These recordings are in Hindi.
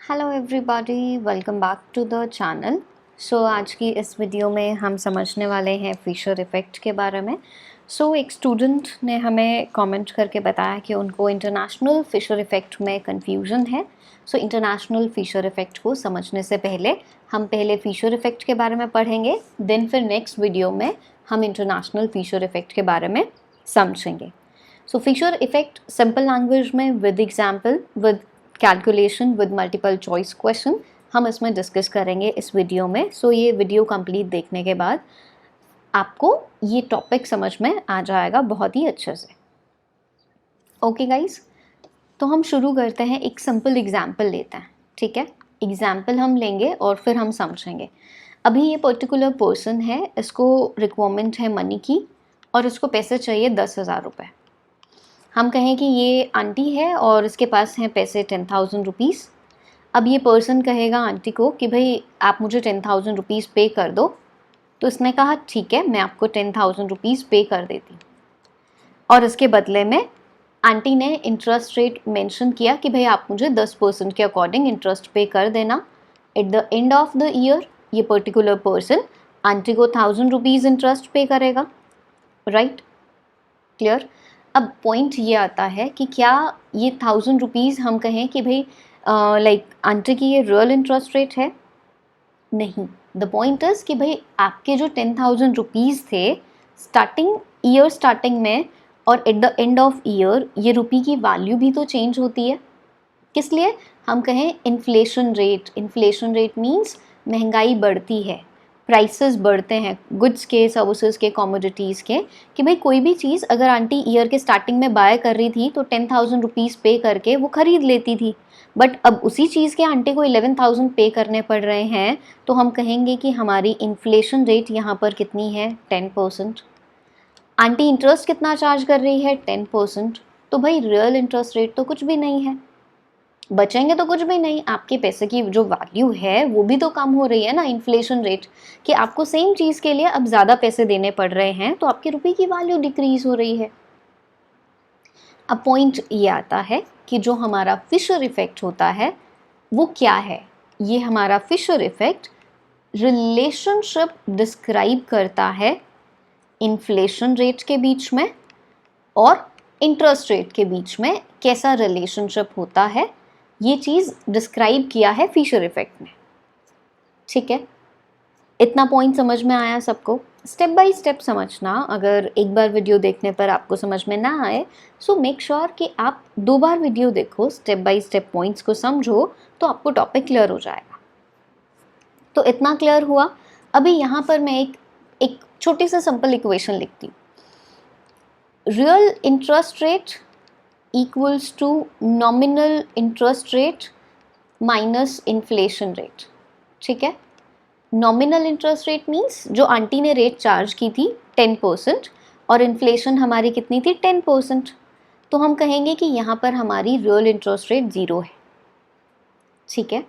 Hello everybody, welcome back to the channel. आज की इस वीडियो में हम समझने वाले हैं फिशर इफ़ेक्ट के बारे में। एक स्टूडेंट ने हमें कमेंट करके बताया कि उनको इंटरनेशनल फिशर इफ़ेक्ट में कन्फ्यूजन है। इंटरनेशनल फिशर इफ़ेक्ट को समझने से पहले हम पहले फिशर इफ़ेक्ट के बारे में पढ़ेंगे, देन फिर नेक्स्ट वीडियो में हम इंटरनेशनल फिशर इफ़ेक्ट के बारे में समझेंगे। फिशर इफ़ेक्ट सिंपल लैंग्वेज में with example, with calculation, with multiple choice question हम इसमें डिस्कस करेंगे इस वीडियो में। ये वीडियो कंप्लीट देखने के बाद आपको ये टॉपिक समझ में आ जाएगा बहुत ही अच्छे से। ओके गाइस, तो हम शुरू करते हैं, एक सिंपल एग्जाम्पल लेते हैं। ठीक है, एग्जाम्पल हम लेंगे और फिर हम समझेंगे। अभी ये पर्टिकुलर पर्सन है, इसको रिक्वायरमेंट है मनी की और इसको पैसे चाहिए 10,000 रुपये। हम कहें कि ये आंटी है और इसके पास हैं पैसे 10,000 रुपीज़। अब ये पर्सन कहेगा आंटी को कि भाई आप मुझे 10,000 रुपीज़ पे कर दो। तो इसने कहा ठीक है, मैं आपको 10,000 रुपीज़ पे कर देती। और इसके बदले में आंटी ने इंटरेस्ट रेट मेंशन किया कि भाई आप मुझे 10% के अकॉर्डिंग इंटरेस्ट पे कर देना। At the end of the year ये पर्टिकुलर पर्सन आंटी को 1,000 रुपीज़ इंटरेस्ट पे करेगा। Right, clear. अब पॉइंट ये आता है कि क्या ये 1,000 रुपीज़ हम कहें कि भाई लाइक आंटी की ये रियल इंटरेस्ट रेट है? नहीं। द पॉइंट इज़ कि भाई आपके जो 10,000 रुपीज़ थे स्टार्टिंग में और at the end of year ये रुपी की वैल्यू भी तो चेंज होती है। किस लिए? हम कहें इन्फ्लेशन रेट मीन्स महंगाई बढ़ती है, प्राइसेस बढ़ते हैं गुड्स के, सर्विसेज के, कमोडिटीज़ के। कि भाई कोई भी चीज़ अगर आंटी ईयर के स्टार्टिंग में बाय कर रही थी तो 10,000 रुपीज़ पे करके वो ख़रीद लेती थी, बट अब उसी चीज़ के आंटी को 11,000 पे करने पड़ रहे हैं। तो हम कहेंगे कि हमारी इन्फ्लेशन रेट यहाँ पर कितनी है? 10%। आंटी इंटरेस्ट कितना चार्ज कर रही है? 10%। तो भाई रियल इंटरेस्ट रेट तो कुछ भी नहीं है, बचेंगे तो कुछ भी नहीं। आपके पैसे की जो वैल्यू है वो भी तो कम हो रही है ना, इन्फ्लेशन रेट, कि आपको सेम चीज़ के लिए अब ज़्यादा पैसे देने पड़ रहे हैं, तो आपके रुपए की वैल्यू डिक्रीज हो रही है। अब पॉइंट ये आता है कि जो हमारा फिशर इफेक्ट होता है वो क्या है। ये हमारा फिशर इफेक्ट रिलेशनशिप डिस्क्राइब करता है इन्फ्लेशन रेट के बीच में और इंटरेस्ट रेट के बीच में कैसा रिलेशनशिप होता है, ये चीज़ डिस्क्राइब किया है फिशर इफेक्ट में। ठीक है, इतना पॉइंट समझ में आया सबको? स्टेप बाय स्टेप समझना। अगर एक बार वीडियो देखने पर आपको समझ में ना आए सो मेक श्योर कि आप 2 बार वीडियो देखो, स्टेप बाय स्टेप पॉइंट्स को समझो, तो आपको टॉपिक क्लियर हो जाएगा। तो इतना क्लियर हुआ। अभी यहाँ पर मैं एक छोटी सी सिंपल इक्वेशन लिखती हूँ। Real interest rate equals to nominal interest rate minus inflation rate. ठीक है, नॉमिनल इंटरेस्ट रेट मीन्स जो आंटी ने रेट चार्ज की थी 10% और इन्फ्लेशन हमारी कितनी थी? 10%। तो हम कहेंगे कि यहाँ पर हमारी रियल इंटरेस्ट रेट 0 है। ठीक है,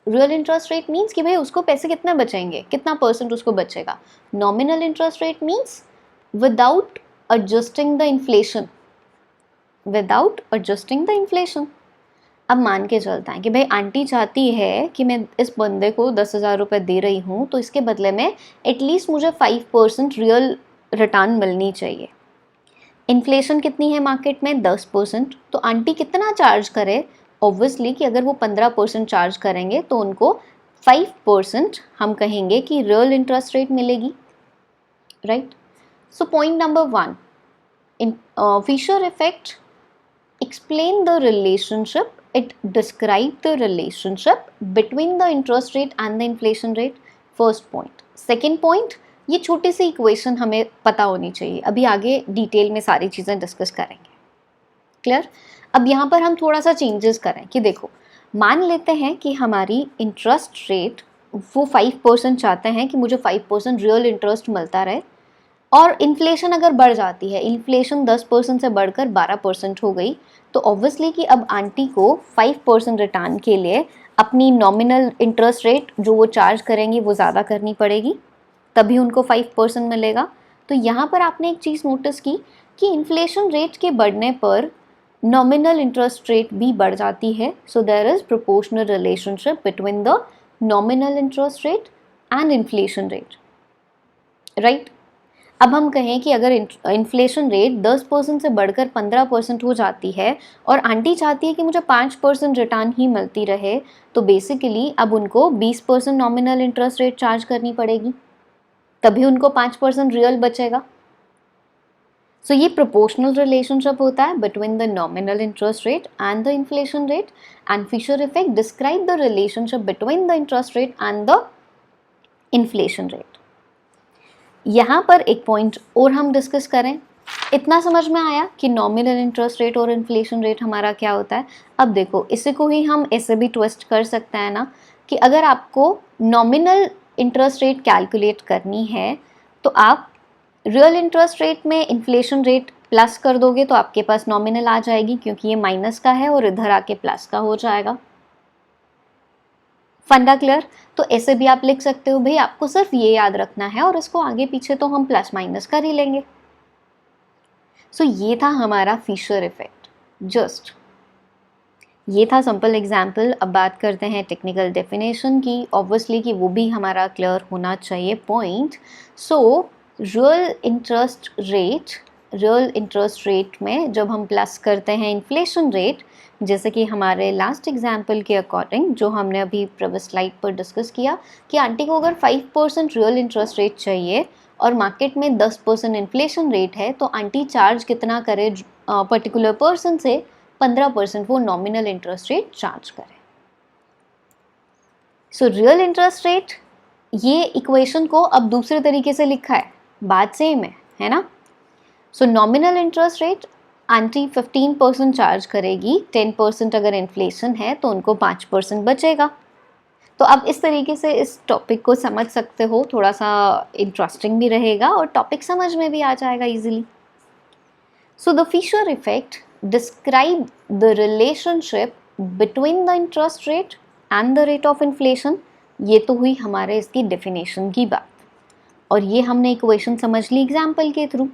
रियल इंटरेस्ट रेट मीन्स कि भाई उसको पैसे कितने बचेंगे, कितना परसेंट उसको बचेगा। Nominal interest rate means without adjusting the inflation, अब मान के चलता है कि भाई आंटी चाहती है कि मैं इस बंदे को 10,000 रुपये दे रही हूँ, तो इसके बदले में एटलीस्ट मुझे 5% रियल रिटर्न मिलनी चाहिए। इन्फ्लेशन कितनी है मार्केट में? 10%। तो आंटी कितना चार्ज करे? ऑब्वियसली कि अगर वो 15% चार्ज करेंगे तो उनको 5% हम कहेंगे कि रियल इंटरेस्ट रेट मिलेगी। Right. So point number 1, in Fisher effect explain the relationship, it describe the relationship between the interest rate and the inflation rate. First point. Second point, ये छोटी सी इक्वेशन हमें पता होनी चाहिए, अभी आगे डिटेल में सारी चीज़ें डिस्कस करेंगे। क्लियर। अब यहाँ पर हम थोड़ा सा चेंजेस करें कि देखो, मान लेते हैं कि हमारी इंटरेस्ट रेट वो 5% चाहते हैं कि मुझे 5% रियल इंटरेस्ट मिलता रहे, और इन्फ्लेशन अगर बढ़ जाती है, इन्फ्लेशन 10% से बढ़कर 12% हो गई, तो ऑब्वियसली कि अब आंटी को 5% रिटर्न के लिए अपनी नॉमिनल इंटरेस्ट रेट जो वो चार्ज करेंगी वो ज़्यादा करनी पड़ेगी, तभी उनको 5% मिलेगा। तो यहाँ पर आपने एक चीज़ नोटिस की कि इन्फ्लेशन रेट के बढ़ने पर नॉमिनल इंटरेस्ट रेट भी बढ़ जाती है. So there is proportional relationship between the nominal interest rate and inflation rate, right. अब हम कहें कि अगर इन्फ्लेशन रेट 10% से बढ़कर 15% हो जाती है और आंटी चाहती है कि मुझे 5% रिटर्न ही मिलती रहे, तो बेसिकली अब उनको 20% नॉमिनल इंटरेस्ट रेट चार्ज करनी पड़ेगी, तभी उनको 5% रियल बचेगा. सो ये प्रोपोर्शनल रिलेशनशिप होता है between the nominal interest rate and the inflation rate. And Fisher effect describe the relationship between the interest rate and the inflation rate. यहाँ पर एक पॉइंट और हम डिस्कस करें. इतना समझ में आया कि नॉमिनल इंटरेस्ट रेट और इन्फ्लेशन रेट हमारा क्या होता है. अब देखो, इसी को ही हम ऐसे भी ट्विस्ट कर सकते हैं ना कि अगर आपको नॉमिनल इंटरेस्ट रेट कैलकुलेट करनी है तो आप रियल इंटरेस्ट रेट में इन्फ्लेशन रेट प्लस कर दोगे तो आपके पास नॉमिनल आ जाएगी, क्योंकि ये माइनस का है और इधर आके प्लस का हो जाएगा. फंडा क्लियर. तो ऐसे भी आप लिख सकते हो, भाई आपको सिर्फ ये याद रखना है और इसको आगे पीछे तो हम प्लस माइनस कर ही लेंगे. सो ये था हमारा फिशर इफेक्ट. जस्ट ये था सिंपल एग्जाम्पल. अब बात करते हैं टेक्निकल डेफिनेशन की. ऑब्वियसली कि वो भी हमारा क्लियर होना चाहिए point. So real interest rate में जब हम प्लस करते हैं इन्फ्लेशन रेट, जैसे कि हमारे लास्ट एग्जाम्पल के अकॉर्डिंग जो हमने अभी प्रीवियस स्लाइड पर डिस्कस किया कि आंटी को अगर 5% रियल इंटरेस्ट रेट चाहिए और मार्केट में 10% इन्फ्लेशन रेट है, तो आंटी चार्ज कितना करे पर्टिकुलर पर्सन से? 15% वो नॉमिनल इंटरेस्ट रेट चार्ज करे. सो रियल इंटरेस्ट रेट, ये इक्वेशन को अब दूसरे तरीके से लिखा है, बात सेम है ना. सो nominal interest rate aunty 15% charge करेगी, 10% अगर इन्फ्लेशन है तो उनको 5% बचेगा. तो आप इस तरीके से इस टॉपिक को समझ सकते हो, थोड़ा सा इंटरेस्टिंग भी रहेगा और टॉपिक समझ में भी आ जाएगा easily. So the Fisher effect describe the relationship between the interest rate and the rate of inflation. ये तो हुई हमारे इसकी डेफिनेशन की बात, और ये हमने इक्वेशन समझ ली एग्जाम्पल के थ्रू.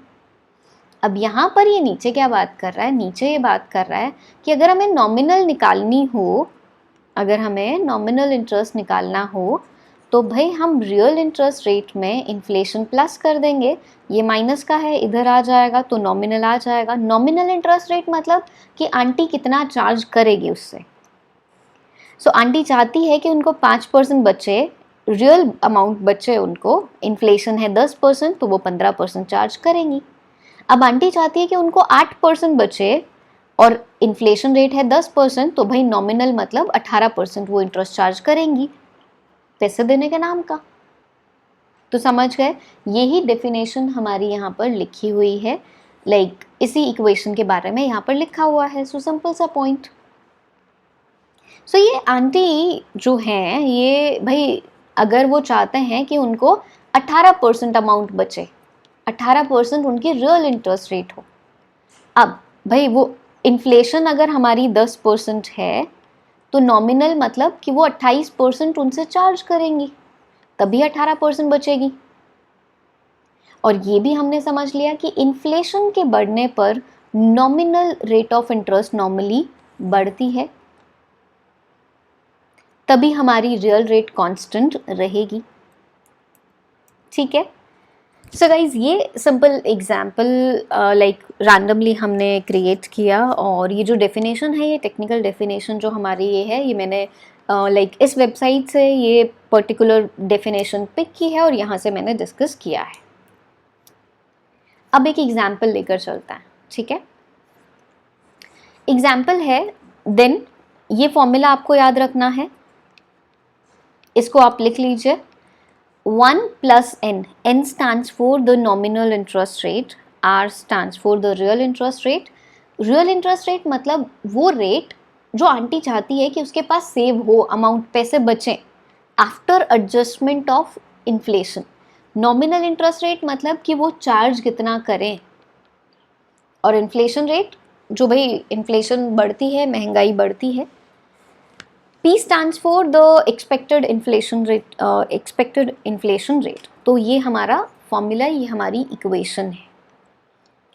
अब यहाँ पर ये नीचे क्या बात कर रहा है? नीचे ये बात कर रहा है कि अगर हमें नॉमिनल निकालनी हो, अगर हमें नॉमिनल इंटरेस्ट निकालना हो तो भाई हम रियल इंटरेस्ट रेट में इन्फ्लेशन प्लस कर देंगे. ये माइनस का है, इधर आ जाएगा तो नॉमिनल आ जाएगा. नॉमिनल इंटरेस्ट रेट मतलब कि आंटी कितना चार्ज करेगी उससे. सो आंटी चाहती है कि उनको 5% बचे, रियल अमाउंट बचे उनको. इन्फ्लेशन है 10% तो वो 15% चार्ज करेंगी. अब आंटी चाहती है कि उनको 8% बचे और इन्फ्लेशन रेट है 10%, तो भाई नॉमिनल मतलब 18% वो इंटरेस्ट चार्ज करेंगी पैसे देने के नाम का. तो समझ गए, यही डेफिनेशन हमारी यहाँ पर लिखी हुई है. लाइक इसी इक्वेशन के बारे में यहाँ पर लिखा हुआ है. सो सिंपल सा पॉइंट. सो ये आंटी जो हैं, ये भाई अगर वो चाहते हैं कि उनको 18% अमाउंट बचे, 18% उनकी रियल इंटरेस्ट रेट हो. अब भाई वो इन्फ्लेशन अगर हमारी 10% है तो नॉमिनल मतलब कि वो 28% उनसे चार्ज करेंगी, तभी 18% बचेगी. और ये भी हमने समझ लिया कि इन्फ्लेशन के बढ़ने पर nominal rate of interest normally बढ़ती है, तभी हमारी रियल रेट कांस्टेंट रहेगी. ठीक है. सो गाइज, ये सिंपल एग्जाम्पल लाइक रैंडमली हमने क्रिएट किया, और ये जो डेफिनेशन है, ये टेक्निकल डेफिनेशन जो हमारी ये है, ये मैंने लाइक इस वेबसाइट से ये पर्टिकुलर डेफिनेशन पिक की है और यहाँ से मैंने डिस्कस किया है. अब एक एग्जाम्पल लेकर चलता है. ठीक है. एग्जाम्पल है देन. ये फॉर्मूला आपको याद रखना है, इसको आप लिख लीजिए. 1 plus n. n stands for the nominal interest rate. r stands for the real interest rate. Real interest rate मतलब वो रेट जो आंटी चाहती है कि उसके पास सेव हो, अमाउंट पैसे बचें after adjustment of inflation. Nominal interest rate मतलब कि वो चार्ज कितना करें. और इन्फ्लेशन रेट, जो भाई इन्फ्लेशन बढ़ती है, महंगाई बढ़ती है. P stands for the expected inflation rate. तो ये हमारा फॉर्मूला, ये हमारी इक्वेशन है.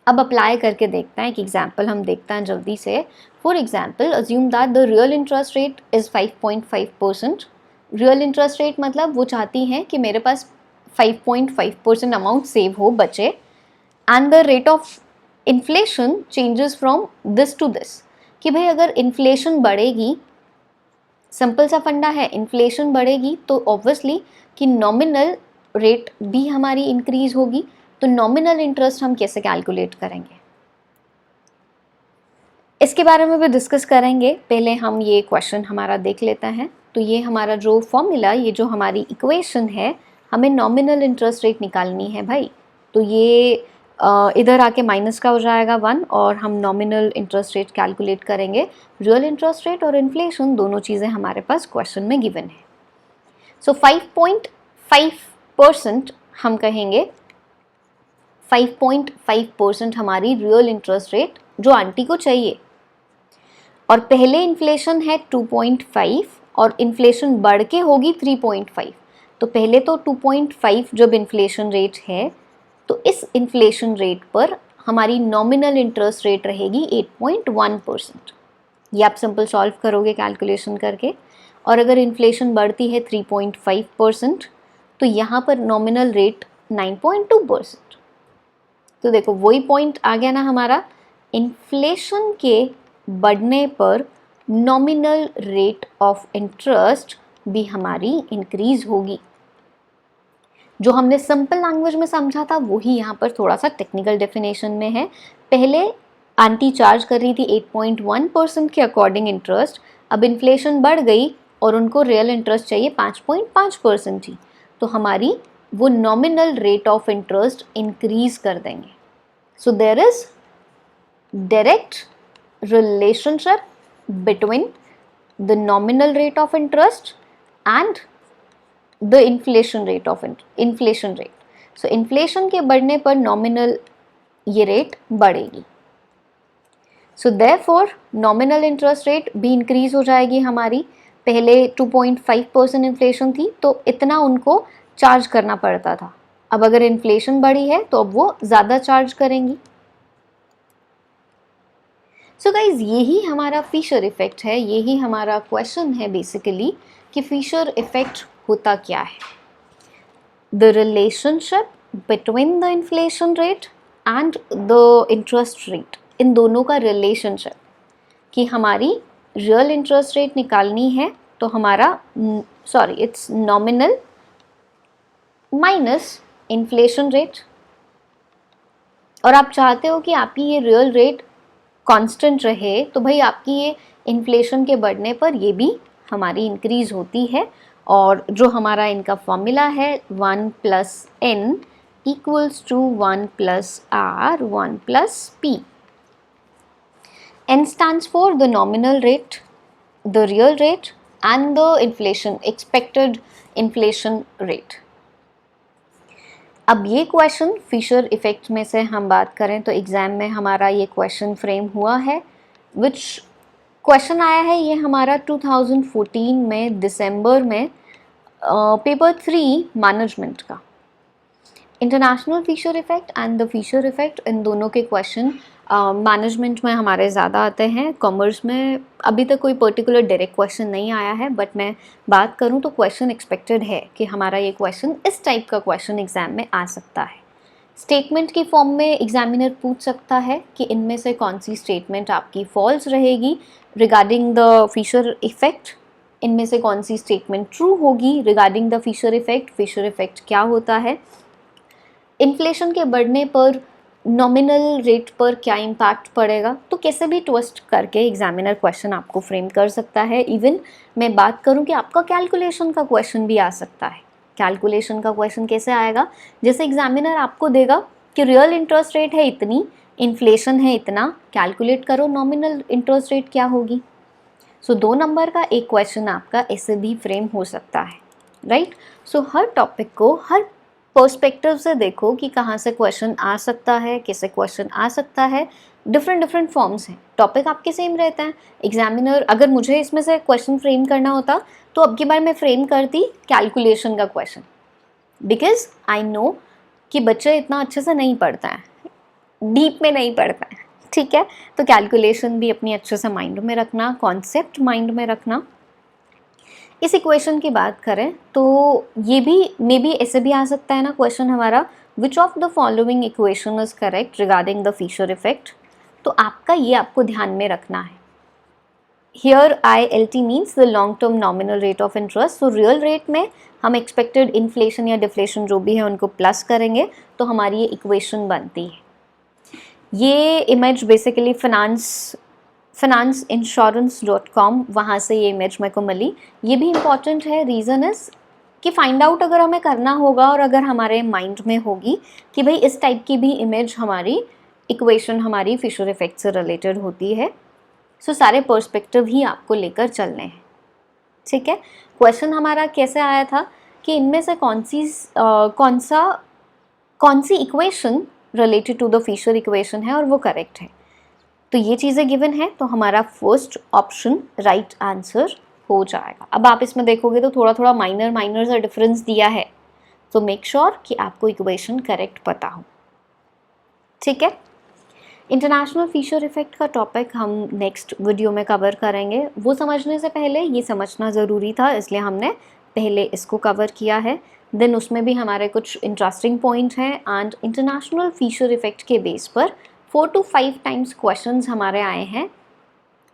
अब अप्लाई करके देखते हैं, एक एग्जाम्पल हम देखते हैं जल्दी से. For example assume that the real interest rate is 5.5%. Real interest rate मतलब वो चाहती हैं कि मेरे पास 5.5% अमाउंट सेव हो, बचे. And the rate of inflation changes from this to this, कि भाई अगर इन्फ्लेशन बढ़ेगी, सिंपल सा फंडा है, इन्फ्लेशन बढ़ेगी तो ऑब्वियसली कि नॉमिनल रेट भी हमारी इंक्रीज होगी. तो नॉमिनल इंटरेस्ट हम कैसे कैलकुलेट करेंगे, इसके बारे में भी डिस्कस करेंगे. पहले हम ये क्वेश्चन हमारा देख लेते हैं. तो ये हमारा जो फॉर्मूला, ये जो हमारी इक्वेशन है, हमें नॉमिनल इंटरेस्ट रेट निकालनी है भाई. तो ये इधर आके माइनस का हो जाएगा 1 और हम नॉमिनल इंटरेस्ट रेट कैलकुलेट करेंगे. रियल इंटरेस्ट रेट और इन्फ्लेशन दोनों चीज़ें हमारे पास क्वेश्चन में गिवन है. सो 5.5% हम कहेंगे, 5.5% हमारी रियल इंटरेस्ट रेट जो आंटी को चाहिए. और पहले इन्फ्लेशन है 2.5 और इन्फ्लेशन बढ़ के होगी 3.5. तो पहले तो 2.5 जब इन्फ्लेशन रेट है, तो इस इन्फ्लेशन रेट पर हमारी नॉमिनल इंटरेस्ट रेट रहेगी 8.1%. ये आप सिंपल सॉल्व करोगे कैलकुलेशन करके. और अगर इन्फ्लेशन बढ़ती है 3.5%, तो यहाँ पर नॉमिनल रेट 9.2%. तो देखो वही पॉइंट आ गया ना हमारा, इन्फ्लेशन के बढ़ने पर नॉमिनल रेट ऑफ इंटरेस्ट भी हमारी इंक्रीज होगी. जो हमने सिंपल लैंग्वेज में समझा था वही यहाँ पर थोड़ा सा टेक्निकल डेफिनेशन में है. पहले आंटी चार्ज कर रही थी 8.1% के अकॉर्डिंग इंटरेस्ट. अब इन्फ्लेशन बढ़ गई और उनको रियल इंटरेस्ट चाहिए 5.5% ही. तो हमारी वो nominal rate of interest increase कर देंगे. So there is direct relationship between the nominal rate of interest and the inflation rate of inflation rate. So inflation के बढ़ने पर nominal ये rate बढ़ेगी. So therefore nominal interest rate भी increase हो जाएगी हमारी. पहले 2.5% इन्फ्लेशन थी तो इतना उनको चार्ज करना पड़ता था. अब अगर इन्फ्लेशन बढ़ी है तो अब वो ज़्यादा चार्ज करेंगी. सो गाइज यही हमारा फिशर इफेक्ट है, यही हमारा क्वेश्चन है बेसिकली कि फिशर इफेक्ट होता क्या है. The relationship between the inflation rate and the interest rate, इन दोनों का रिलेशनशिप, कि हमारी रियल इंटरेस्ट रेट निकालनी है तो हमारा it's nominal minus inflation rate. और आप चाहते हो कि आपकी ये रियल रेट कांस्टेंट रहे, तो भाई आपकी ये इन्फ्लेशन के बढ़ने पर ये भी हमारी इंक्रीज होती है. और जो हमारा इनका फॉर्मूला है 1 + n = 1 + r 1 + p. n stands for the nominal rate, the real rate and the inflation, expected inflation rate. अब ये क्वेश्चन फिशर इफेक्ट में से हम बात करें तो एग्ज़ाम में हमारा ये क्वेश्चन फ्रेम हुआ है, विच क्वेश्चन आया है ये हमारा 2014 में दिसंबर में पेपर 3 मैनेजमेंट का. International Fisher effect and the Fisher effect, इन दोनों के क्वेश्चन मैनेजमेंट में हमारे ज़्यादा आते हैं. कॉमर्स में अभी तक कोई पर्टिकुलर डायरेक्ट क्वेश्चन नहीं आया है, बट मैं बात करूं तो क्वेश्चन एक्सपेक्टेड है कि हमारा ये क्वेश्चन इस टाइप का क्वेश्चन एग्ज़ाम में आ सकता है. स्टेटमेंट की फॉर्म में एग्जामिनर पूछ सकता है कि इनमें से कौन सी स्टेटमेंट आपकी फॉल्स रहेगी रिगार्डिंग द फिशर इफेक्ट, इनमें से कौन सी स्टेटमेंट ट्रू होगी regarding the Fisher effect. Fisher effect क्या होता है, इन्फ्लेशन के बढ़ने पर नॉमिनल रेट पर क्या इम्पैक्ट पड़ेगा. तो कैसे भी ट्विस्ट करके एग्जामिनर क्वेश्चन आपको फ्रेम कर सकता है. इवन मैं बात करूं कि आपका कैलकुलेशन का क्वेश्चन भी आ सकता है. कैलकुलेशन का क्वेश्चन कैसे आएगा, जैसे एग्जामिनर आपको देगा कि रियल इंटरेस्ट रेट है इतनी, इन्फ्लेशन है इतना, कैलकुलेट करो नॉमिनल इंटरेस्ट रेट क्या होगी. सो 2 नंबर का एक क्वेश्चन आपका ऐसे भी फ्रेम हो सकता है, राइट. सो हर टॉपिक को हर पर्सपेक्टिव से देखो कि कहाँ से क्वेश्चन आ सकता है, कैसे क्वेश्चन आ सकता है. डिफरेंट फॉर्म्स हैं, टॉपिक आपके सेम रहते हैं. एग्जामिनर अगर मुझे इसमें से क्वेश्चन फ्रेम करना होता तो अब की बार मैं फ्रेम करती कैलकुलेशन का क्वेश्चन, बिकॉज आई नो कि बच्चे इतना अच्छे से नहीं पढ़ते हैं. डीप में नहीं पढ़ना है, ठीक है। तो कैलकुलेशन भी अपनी अच्छे से माइंड में रखना, कॉन्सेप्ट माइंड में रखना। इस इक्वेशन की बात करें तो ये भी मे बी ऐसे भी आ सकता है ना क्वेश्चन हमारा, which of the following equation is correct regarding the Fisher effect. तो आपका ये आपको ध्यान में रखना है। Here ILT means the long term nominal rate of interest. तो रियल रेट में हम एक्सपेक्टेड इन्फ्लेशन या डिफ्लेशन जो भी है उनको प्लस करेंगे तो हमारी ये इक्वेशन बनती है। ये इमेज बेसिकली financeinsurance.com, वहाँ से ये इमेज मेरे को मिली। ये भी इम्पॉर्टेंट है, रीज़न इज़ कि फाइंड आउट अगर हमें करना होगा और अगर हमारे माइंड में होगी कि भाई इस टाइप की भी इमेज हमारी इक्वेशन हमारी फिशर इफेक्ट से रिलेटेड होती है, सो सारे पर्सपेक्टिव ही आपको लेकर चलने हैं, ठीक है। क्वेश्चन हमारा कैसे आया था कि इनमें से कौन सी equation related to the Fisher equation है और वो करेक्ट है। तो ये चीज़ें गिवन है तो हमारा फर्स्ट ऑप्शन राइट आंसर हो जाएगा। अब आप इसमें देखोगे तो थोड़ा थोड़ा माइनर सा डिफरेंस दिया है, तो मेक श्योर कि आपको इक्वेशन करेक्ट पता हो, ठीक है। इंटरनेशनल फिशर इफेक्ट का टॉपिक हम नेक्स्ट वीडियो में कवर करेंगे। वो समझने से पहले ये समझना ज़रूरी था, इसलिए हमने पहले इसको कवर किया है। देन उसमें भी हमारे कुछ इंटरेस्टिंग पॉइंट हैं एंड इंटरनेशनल फिशर इफेक्ट के बेस पर 4 to 5 टाइम्स क्वेश्चंस हमारे आए हैं।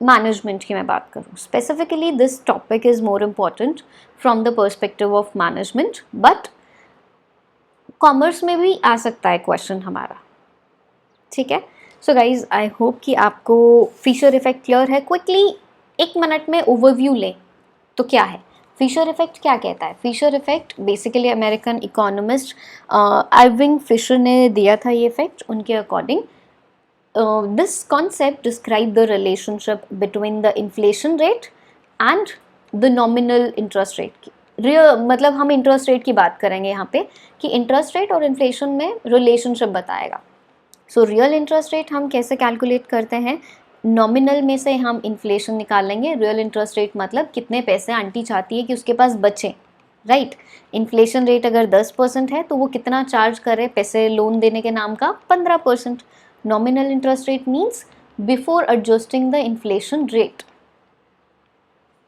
मैनेजमेंट की मैं बात करूँ specifically, this topic is more important from the perspective of management, but commerce में भी आ सकता है क्वेश्चन हमारा, ठीक है। सो गाइज आई होप कि आपको फिशर इफेक्ट क्लियर है। क्विकली 1 मिनट में ओवरव्यू लें तो क्या है फिशर इफेक्ट, क्या कहता है Fisher effect. Basically American economist Irving Fisher ने दिया था ये इफेक्ट। उनके according this concept describe the relationship between the inflation rate and the nominal interest rate की मतलब हम इंटरेस्ट रेट की बात करेंगे यहाँ पे कि इंटरेस्ट रेट और इन्फ्लेशन में रिलेशनशिप बताएगा। सो रियल इंटरेस्ट रेट हम कैसे कैलकुलेट करते हैं, नॉमिनल में से हम इन्फ्लेशन निकालेंगे। रियल इंटरेस्ट रेट मतलब कितने पैसे आंटी चाहती है कि उसके पास बचे, राइट। इन्फ्लेशन रेट अगर 10% है तो वो कितना चार्ज करे पैसे लोन देने के नाम का, 15%। Nominal interest rate means before adjusting the inflation rate,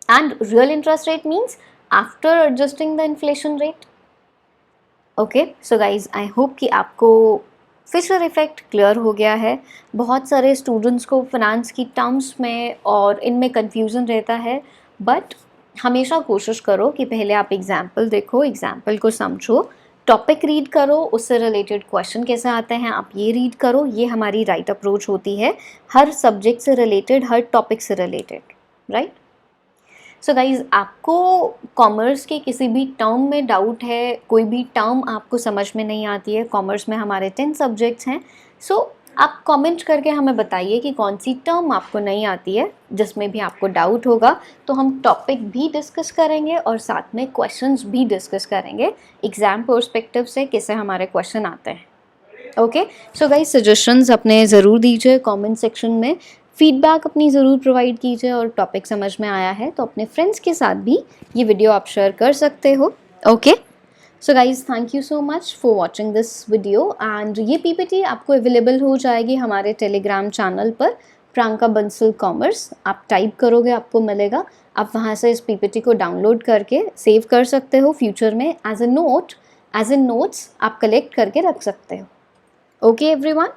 and real interest rate means after adjusting the inflation rate. Okay, so guys, I hope कि आपको फिशर इफेक्ट क्लियर हो गया है। बहुत सारे स्टूडेंट्स को फिनेंस की टर्म्स में और इनमें कंफ्यूजन रहता है, बट हमेशा कोशिश करो कि पहले आप एग्जाम्पल देखो, एग्जाम्पल को समझो, टॉपिक रीड करो, उससे रिलेटेड क्वेश्चन कैसे आते हैं आप ये रीड करो। ये हमारी राइट अप्रोच होती है हर सब्जेक्ट से रिलेटेड, हर टॉपिक से रिलेटेड, राइट। सो गाइज, आपको कॉमर्स के किसी भी टर्म में डाउट है, कोई भी टर्म आपको समझ में नहीं आती है, कॉमर्स में हमारे 10 सब्जेक्ट्स हैं, सो आप कमेंट करके हमें बताइए कि कौन सी टर्म आपको नहीं आती है, जिसमें भी आपको डाउट होगा तो हम टॉपिक भी डिस्कस करेंगे और साथ में क्वेश्चंस भी डिस्कस करेंगे एग्ज़ाम पर्सपेक्टिव से कैसे हमारे क्वेश्चन आते हैं। ओके, सो गाइस, सजेशंस अपने ज़रूर दीजिए कमेंट सेक्शन में, फीडबैक अपनी ज़रूर प्रोवाइड कीजिए, और टॉपिक समझ में आया है तो अपने फ्रेंड्स के साथ भी ये वीडियो आप शेयर कर सकते हो। Okay, so guys, thank you so much for watching this video, and ये PPT आपको अवेलेबल हो जाएगी हमारे टेलीग्राम चैनल पर, प्रियंका बंसल कॉमर्स। आप टाइप करोगे आपको मिलेगा, आप वहाँ से इस PPT को डाउनलोड करके सेव कर सकते हो, फ्यूचर में एज ए नोट्स आप कलेक्ट करके रख सकते हो। Okay everyone.